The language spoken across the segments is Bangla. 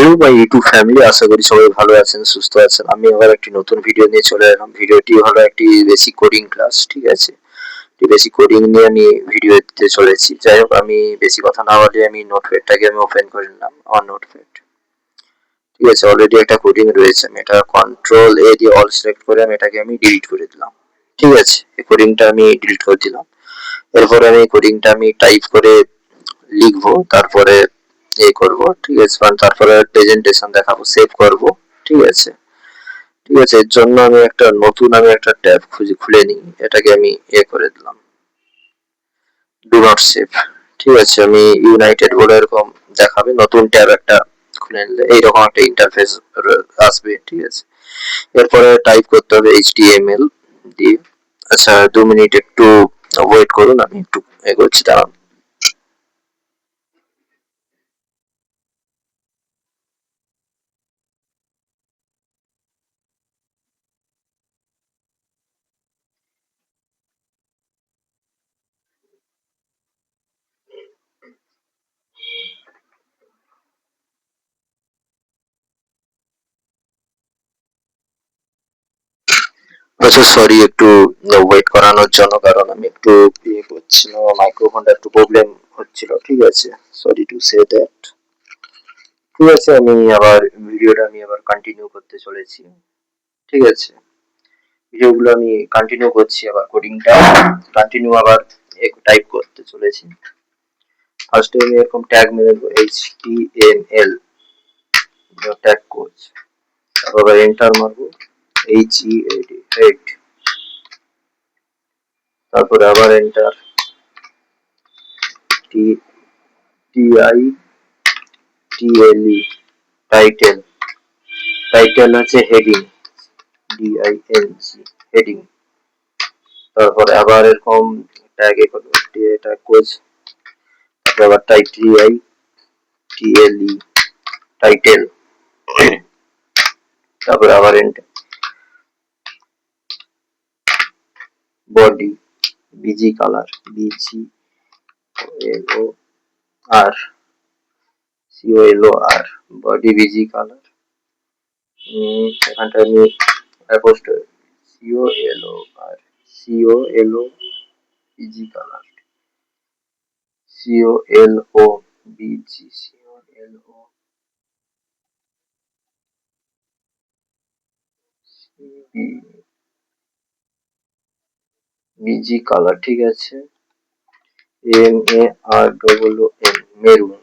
হ্যালো মাই ইউটিউব ফ্যামিলি, আশা করি সবাই ভালো আছেন, সুস্থ আছেন। আমি আবার একটি নতুন ভিডিও নিয়ে চলে এলাম। ভিডিওটি হলো একটি বেসিক কোডিং ক্লাস, ঠিক আছে। বেসিক কোডিং নিয়ে আমি ভিডিও দিতে চলেছি। যাই হোক, আমি বেশি কথা না বলে আমি নোটপ্যাডটাকে আমি ওপেন করে নিলাম। অন নোটপ্যাড, ঠিক আছে। অলরেডি একটা কোডিং রয়েছে, আমি এটা কন্ট্রোল এ দিয়ে অল সিলেক্ট করে আমি এটাকে আমি ডিলিট করে দিলাম, ঠিক আছে। এই কোডিংটা আমি ডিলিট করে দিলাম। এরপরে আমি কোডিংটা আমি টাইপ করে লিখবো, তারপরে করব, ঠিক আছে। তারপরে প্রেজেন্টেশন দেখাবো, সেভ করব, ঠিক আছে। ঠিক আছে, এর জন্য আমি একটা নতুন ট্যাব খুলে নিই, এটাকে আমি করে দিলাম, ডু নট সেভ, ঠিক আছে। আমি ইউনাইটেড বলে এরকম দেখাবে, নতুন ট্যাব একটা খুলে নিলে এইরকম একটা ইন্টারফেস আসবে, ঠিক আছে। এরপরে টাইপ করতে হবে HTML দিয়ে। আচ্ছা, 2 মিনিট একটু ওয়েট করুন, আমি একটু এগোচ্ছি, দাঁড়ান। আচ্ছা, সরি একটু ওয়েট করানোর জন্য, কারণ আমি একটু করছিলাম, মাইক্রোফোনটা একটু প্রবলেম হচ্ছিল, ঠিক আছে। Sorry to say that. ঠিক আছে, আমি আবার কন্টিনিউ করতে চলেছি, ঠিক আছে। ভিডিওগুলো আমি কন্টিনিউ করছি, আবার কোডিংটা কন্টিনিউ আবার টাইপ করতে চলেছি। ফার্স্টে আমি এরকম ট্যাগ মেরে দেবো, HTML ট্যাগ কোড, তারপর এন্টার মারবো, HEAD, তারপরে আবার এন্টার, TITLE, টাইটেল, টাইটেল হচ্ছে হেডিং, DING, হেডিং। তারপরে আবার এরকম ট্যাগে করবো, ট্যাগ কোড, তারপরে আবার TITLE, টাইটেল, তারপরে আবার enter, body, busy colour, BGLOR, COLOR, body busy colour. এখানটা আমি post COLO busy colour, busy colour, ঠিক আছে। MAROON, মেরুন,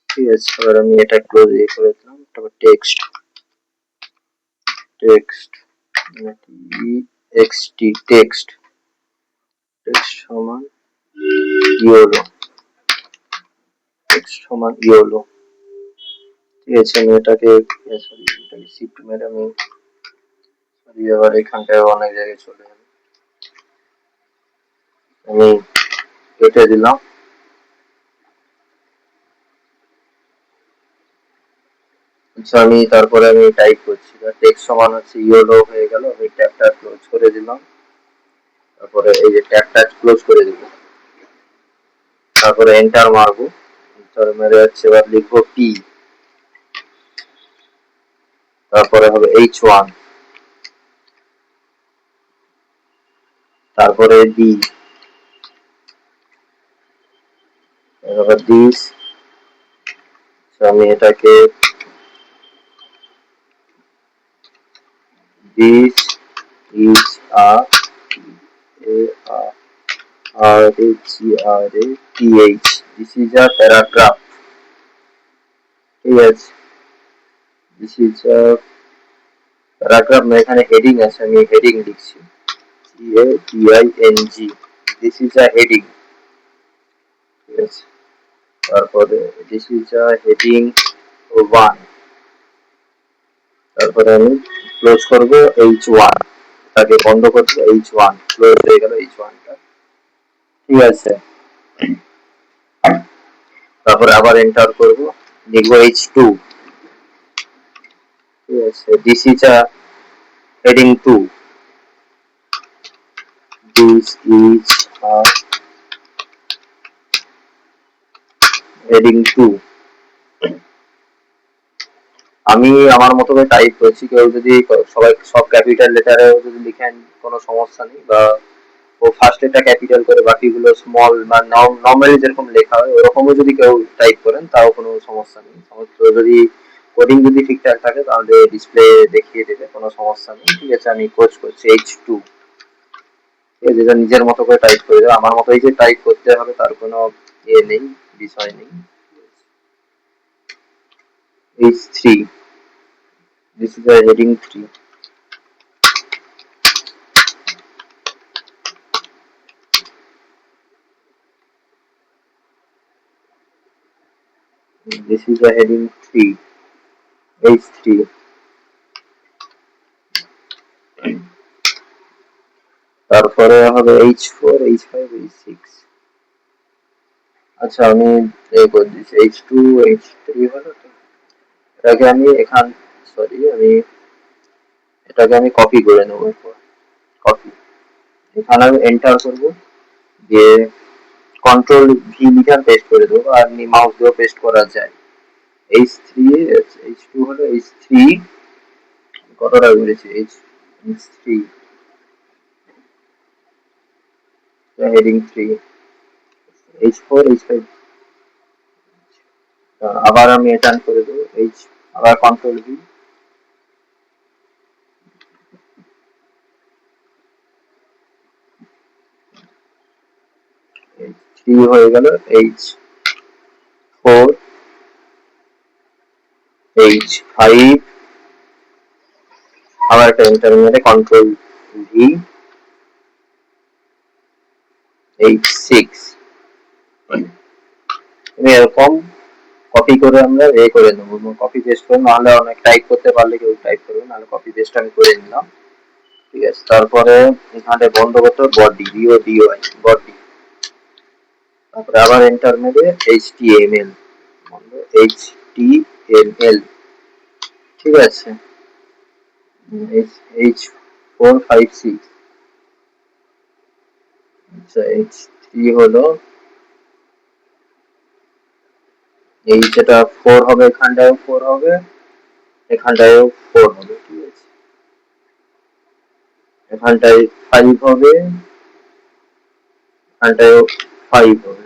ঠিক আছে। এবার আমি এটা ক্লোজ করে দিলাম। তারপর টেক্সট, টেক্সট টেক্সট সমান ইয়েলো, টেক্সট সমান ইয়েলো, ঠিক আছে। আমি এটাকে শিফট মেরে আমি আবার এখানটায় অনেক জায়গায় চলে যাবে, আমি কেটে দিলাম। আচ্ছা, আমি তারপরে আমি টাইপ করছি, টেক্সট সমান হচ্ছে ইয়েলো হয়ে গেল, আমি ট্যাবটা ক্লোজ করে দিলাম। তারপরে এই যে ট্যাবটা ক্লোজ করে দিলাম, তারপরে এন্টার মারবো। এন্টার মেরে হচ্ছে এবার লিখবো P, তারপরে হবে H1, তারপরে D, এবার দিস। আমি এটাকে this is a RAGRATH, this is a paragraph, ঠিক আছে। দিস ইজ আ প্যারাগ্রাফ না, এখানে হেডিং আছে, আমি হেডিং লিখছি, HEADING, this is a heading, ঠিক আছে। তারপরে দিস ইজ আ হেডিং 1, তারপরে আমি ক্লোজ করব H1, তাকে বন্ধ করতে H1, ক্লোজ হয়ে গেল H1 টা, ঠিক আছে। তারপরে আবার এন্টার করব, লিখব H2, ঠিক আছে। This is a heading 2, this is a heading 2, আমি আমার মতো করে টাইপ করছি, কেউ যদি সবাই সব ক্যাপিটাল লেটারে যদি লিখেন কোনো সমস্যা নেই, বা ও ফার্স্ট এটা ক্যাপিটাল করে বাকিগুলো স্মল বা নর্মালি যেরকম লেখা হয় ওরকমও যদি কেউ টাইপ করেন তাও কোনো সমস্যা নেই। সমস্ত যদি কোডিং যদি ঠিকঠাক থাকে তাহলে ডিসপ্লে দেখিয়ে দেবে, কোনো সমস্যা নেই। ঠিক আছে, আমি কোচ করছি H2, যেটা নিজের মতো করে টাইপ করে দেবে, আমার মতো এই যে টাইপ করতে হবে তার কোনো ইয়ে নেই, বিষয় নেই। H3, this is a heading 3. This is a heading 3, H3. তারপরে হবে H4, H5, H6। আচ্ছা আমি এই করে দিচ্ছি H2, H3 হলো তো, এটাকে আমি আমি এটাকে আমি কপি করে নেবো। কপি, এখানে আমি এন্টার করবো, দিয়ে কন্ট্রোল ভি লিখে পেস্ট করে দেবো, আর মাউস দিয়েও পেস্ট করা যায়। H3, H2 হলো H3, কতটা বলেছি H3 হেডিং 3, H4, H5। আবার আমি এটা করে দেবো আবার কন্ট্রোল ভি, H3 হয়ে গেল, H4, H5, আবার একটা এন্টার মেরে কন্ট্রোল ভি, H6। এরকম কপি করে আমরা করে নেবো, কপি পেস্ট করে, নাহলে অনেক টাইপ করতে পারলে কেউ টাইপ করবে, নাহলে কপি পেস্ট আমি করে নিলাম। ঠিক আছে, তারপরে এখানে বন্ধ করতে হবে বডি, BODY, বডি। তারপরে আবার এন্টার মেরে HTML, HTML। ঠিক আছে, H4, 5, 6। আচ্ছা H3 হলো এই যেটা 4 হবে, এখানটায় 4 হবে, এখানটায়ও 4 হবে। ঠিক আছে, এখানটায় 5 হবে, এখানটায়ও 5 হবে,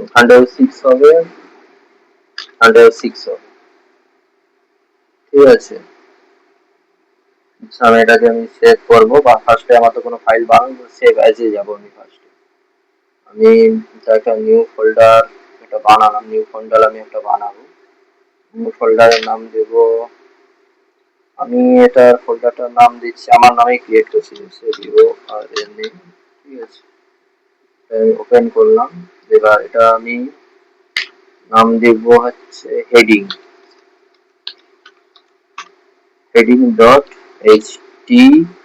এখানটায়ও 6 হবে, এখানটায়ও 6 হবে। ঠিক আছে, আমি এটাকে আমি সেভ করবো, বা ফার্স্টে আমার তো কোনো ফাইল বানাবো, সেভ অ্যাজে যাবো আমি ফার্স্টে। আমি একটা নিউ ফোল্ডার একটা বানালাম, নিউ ফোল্ডার আমি একটা বানাবো, নিউ ফোল্ডারের নাম দেব, আমি এটা ফোল্ডারটার নাম দিচ্ছি আমার নামে ক্রিয়েট করছি, CORNA। ঠিক আছে, ওপেন করলাম, এবার এটা আমি নাম দেব হচ্ছে হেডিং, হেডিং ডট HTML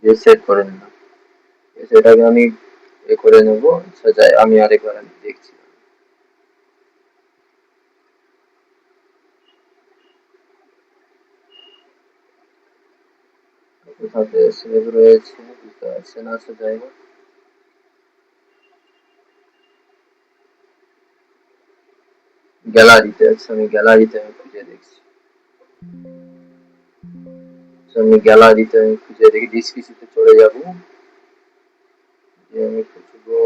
দিয়ে সেভ করে নিলাম। সেটাকে আমি করে নেবো, আমি আরেকবার আমি দেখছি। কোথাতে সেভ রয়েছে বুঝতে পারছি না, সে যাই হোক, গ্যালারিতে আছে, আমি গ্যালারিতে আমি খুঁজে দেখছি। আমি গ্যালারিতে আমি খুঁজে দেখি, ডিসপিসিতে চলে যাবো, আমি খুঁজবো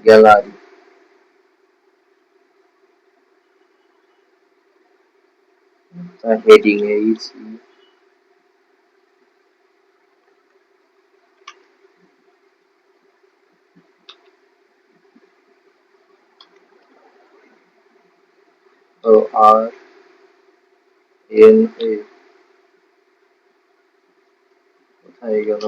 গ্যালারি, হেডিং RNA, কোথায় গেল,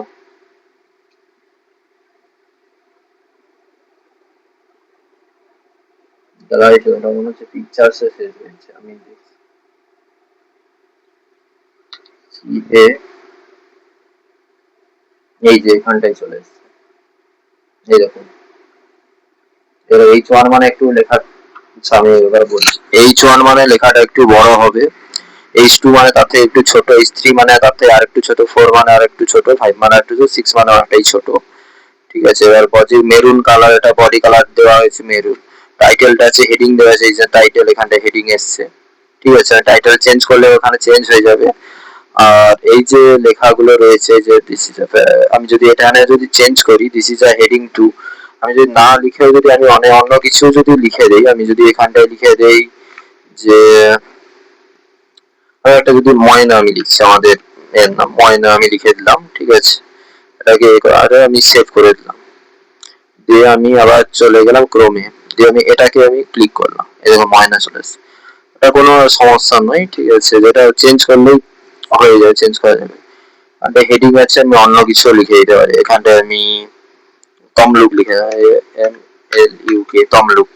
গ্যালারিতে ওটা মনে হচ্ছে পিকচার্সে সেভ হয়েছে, আমি দেখছি। এই যে এখানটায় চলে এসছে, এই দেখুন। এবার H1 মানে একটু লেখা, আমি এবার বলছি, H1 মানে লেখাটা একটু বড় হবে, H2 মানে তার থেকে একটু ছোট, H3 মানে তার থেকে আর একটু ছোট, 4 মানে আর একটু ছোট, 5 মানে আর একটু ছোট, 6 মানে অনেকটাই ছোট। ঠিক আছে। এবার বডি মেরুন কালার, এটা বডি কালার দেওয়া হয়েছে মেরুন। টাইটেলটা আছে, হেডিং দেওয়া আছে, এই যে টাইটেল, এখানটা হেডিং এসছে, ঠিক আছে। টাইটেল চেঞ্জ করলে ওখানে চেঞ্জ হয়ে যাবে। আর এই যে লেখাগুলো রয়েছে যে দিস ইজ, আমি যদি এখানে যদি চেঞ্জ করি this is a heading two, আমি যদি না লিখে যদি আমি অন্য কিছু যদি লিখে দেই, আমি যদি এখানটায় লিখে দেই যে একটা যদি ময়না আমি লিখছি, আমাদের এর নাম ময়না আমি লিখে দিলাম, ঠিক আছে। এটাকে আরে আমি সেভ করে দিলাম, দিয়ে আমি আবার চলে গেলাম ক্রোমে, দিয়ে আমি এটাকে আমি ক্লিক করলাম, এই দেখো ময়না চলে এসেছে। এটা কোনো সমস্যা নয়, ঠিক আছে, যেটা চেঞ্জ করলেই হয়ে যায়, চেঞ্জ করা যাবে। আর হেডিং আছে, আমি অন্য কিছু লিখে দিতে পারি, এখানটায় আমি তমলুক লিখে, MLUK তমলুক,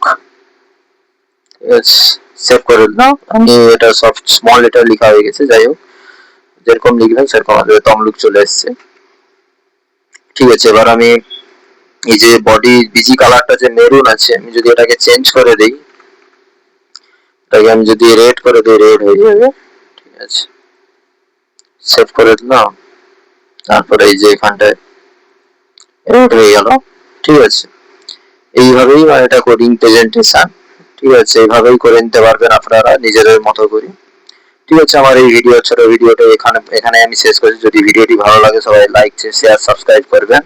সেভ করে দিলাম আমি। এটা সব স্মল লেটার লেখা হয়ে গেছে, যাই হোক যেরকম লিখলাম সেরকম আমাদের তমলুক চলে এসছে, ঠিক আছে। এবার আমি এই যে বডি বিজি কালারটা যে মেরুন আছে, আমি যদি এটাকে চেঞ্জ করে দেই, এটাকে আমি যদি রেড করে দিই, রেড হয়ে যাবে, ঠিক আছে। সেভ করে দিলাম, তারপরে এই যে এখানটায় রেড হয়ে গেল, ঠিক আছে। এইভাবেই মানে এটা কোডিং প্রেজেন্টেশন, ঠিক আছে, এইভাবেই করে নিতে পারবেন আপনারা নিজেদের মতো করে, ঠিক আছে। আমার এই ছোট ভিডিওটা এখানে আমি শেষ করছি। যদি ভিডিওটি ভালো লাগে সবাই লাইক শেয়ার সাবস্ক্রাইব করবেন,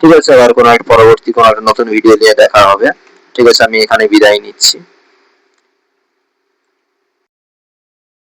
ঠিক আছে। আবার কোনো একটা পরবর্তী কোনো একটা নতুন ভিডিও নিয়ে দেখা হবে, ঠিক আছে। আমি এখানে বিদায় নিচ্ছি।